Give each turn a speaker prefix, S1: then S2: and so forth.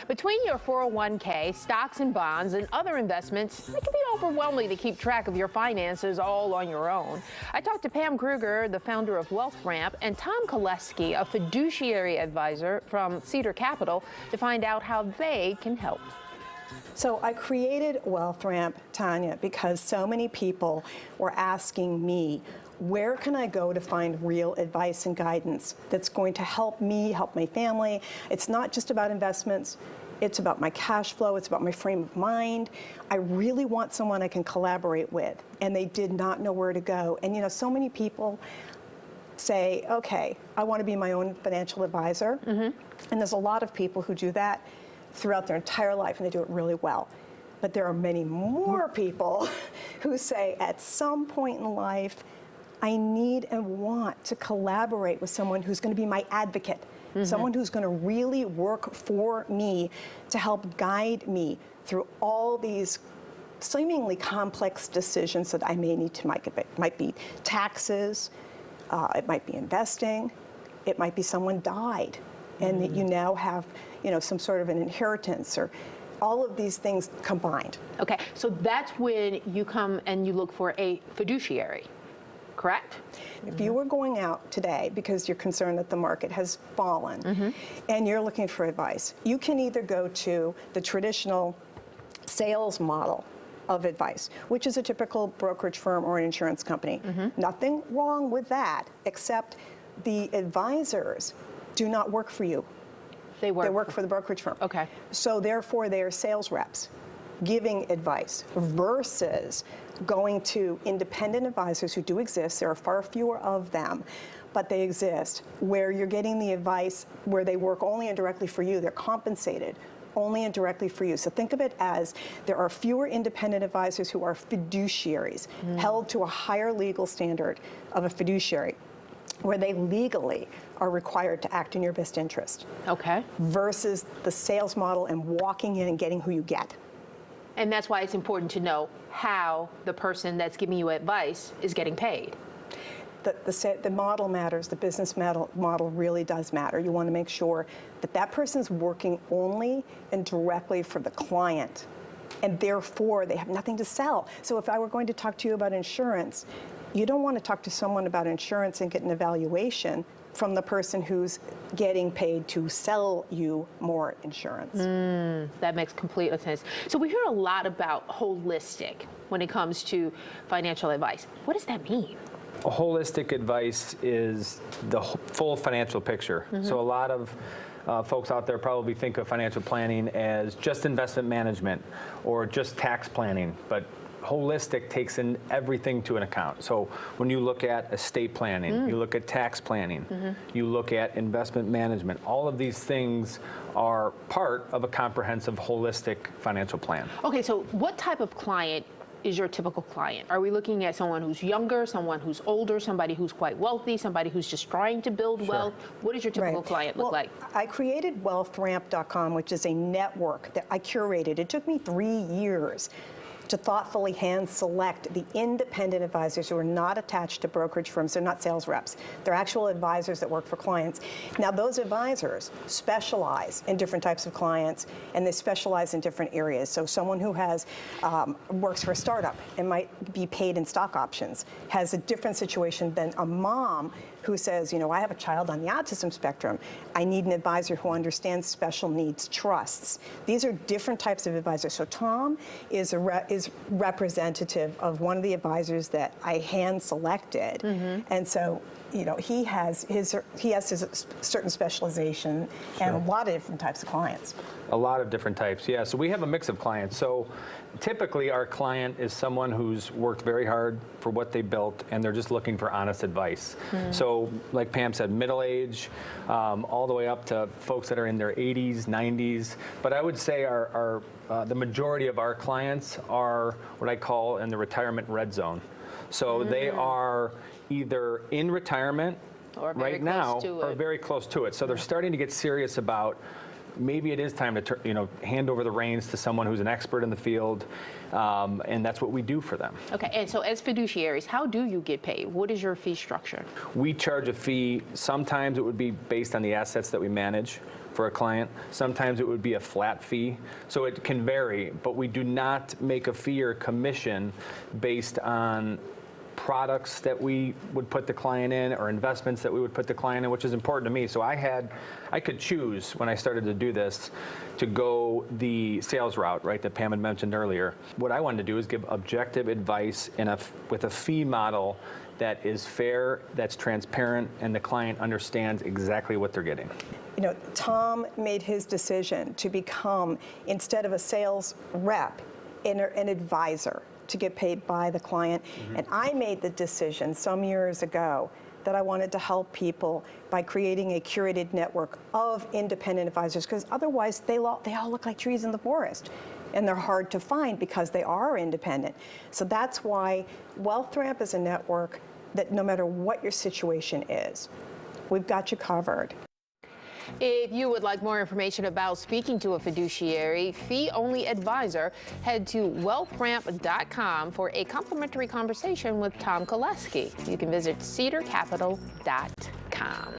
S1: Between your 401k, stocks and bonds, and other investments, it can be overwhelming to keep track of your finances all on your own. I talked to Pam Kruger, the founder of WealthRamp, and Tom Koleski, a fiduciary advisor from Cedar Capital, to find out how they can help.
S2: So I created WealthRamp, Tanya, because so many people were asking me, where can I go to find real advice and guidance that's going to help me, help my family? It's not just about investments. It's about my cash flow. It's about my frame of mind. I really want someone I can collaborate with. And they did not know where to go. And you know, so many people say, okay, I want to be my own financial advisor. And there's a lot of people who do that throughout their entire life, and they do it really well. But there are many more people who say at some point in life, I need and want to collaborate with someone who's going to be my advocate, someone who's going to really work for me to help guide me through all these seemingly complex decisions that I may need to make. It might be taxes, it might be investing, it might be someone died, and that you now have, you know, some sort of an inheritance, or all of these things combined.
S1: Okay, so that's when you come and you look for a fiduciary, correct?
S2: If you were going out today because you're concerned that the market has fallen and you're looking for advice, you can either go to the traditional sales model of advice, which is a typical brokerage firm or an insurance company. Nothing wrong with that, except the advisors do not work for you. They work for the brokerage firm.
S1: Okay.
S2: So therefore, they are sales reps giving advice versus going to independent advisors who do exist. There are far fewer of them, but they exist, where you're getting the advice where they work only indirectly for you. They're compensated only indirectly for you. So think of it as there are fewer independent advisors who are fiduciaries, held to a higher legal standard of a fiduciary, where they legally are required to act in your best interest.
S1: Okay.
S2: Versus the sales model and walking in and getting who you get.
S1: And that's why it's important to know how the person that's giving you advice is getting paid.
S2: The model matters. The business model really does matter. You want to make sure that that person's working only and directly for the client, and therefore they have nothing to sell. So if I were going to talk to you about insurance, you don't want to talk to someone about insurance and get an evaluation from the person who's getting paid to sell you more insurance.
S1: That makes complete sense. So we hear a lot about holistic when it comes to financial advice. What does that mean?
S3: Holistic advice is the full financial picture. So a lot of folks out there probably think of financial planning as just investment management or just tax planning, but holistic takes in everything to an account. So when you look at estate planning, you look at tax planning, you look at investment management, all of these things are part of a comprehensive holistic financial plan.
S1: Okay, so what type of client is your typical client? Are we looking at someone who's younger, someone who's older, somebody who's quite wealthy, somebody who's just trying to build wealth? What does your typical client look like?
S2: I created WealthRamp.com, which is a network that I curated. It took me 3 years to thoughtfully hand select the independent advisors who are not attached to brokerage firms. They're not sales reps. They're actual advisors that work for clients. Now, those advisors specialize in different types of clients, and they specialize in different areas. So someone who has works for a startup and might be paid in stock options has a different situation than a mom who says, you know, I have a child on the autism spectrum. I need an advisor who understands special needs trusts. These are different types of advisors. So Tom is representative of one of the advisors that I hand selected, and so, you know, he has his certain specialization and a lot of different types of clients.
S3: A lot of different types, yeah. So we have a mix of clients. So typically our client is someone who's worked very hard for what they built, and they're just looking for honest advice. So like Pam said, middle age, all the way up to folks that are in their 80s, 90s. But I would say the majority of our clients are what I call in the retirement red zone. So they are either in retirement right now or very close to it. So they're starting to get serious about maybe it is time to hand over the reins to someone who's an expert in the field, and that's what we do for them.
S1: Okay, and so as fiduciaries, how do you get paid? What is your fee structure?
S3: We charge a fee. Sometimes it would be based on the assets that we manage. for a client. Sometimes it would be a flat fee. So it can vary, but we do not make a fee or commission based on products that we would put the client in or investments that we would put the client in, which is important to me. So I could choose when I started to do this to go the sales route, right, that Pam had mentioned earlier. What I wanted to do is give objective advice with a fee model that is fair, that's transparent, and the client understands exactly what they're getting.
S2: You know, Tom made his decision to become, instead of a sales rep, an advisor, to get paid by the client. And I made the decision some years ago that I wanted to help people by creating a curated network of independent advisors, because otherwise they all look like trees in the forest, and they're hard to find because they are independent. So that's why WealthRamp is a network that no matter what your situation is, we've got you covered.
S1: If you would like more information about speaking to a fiduciary fee-only advisor, head to wealthramp.com for a complimentary conversation with Tom Koleski. You can visit cedarcapital.com.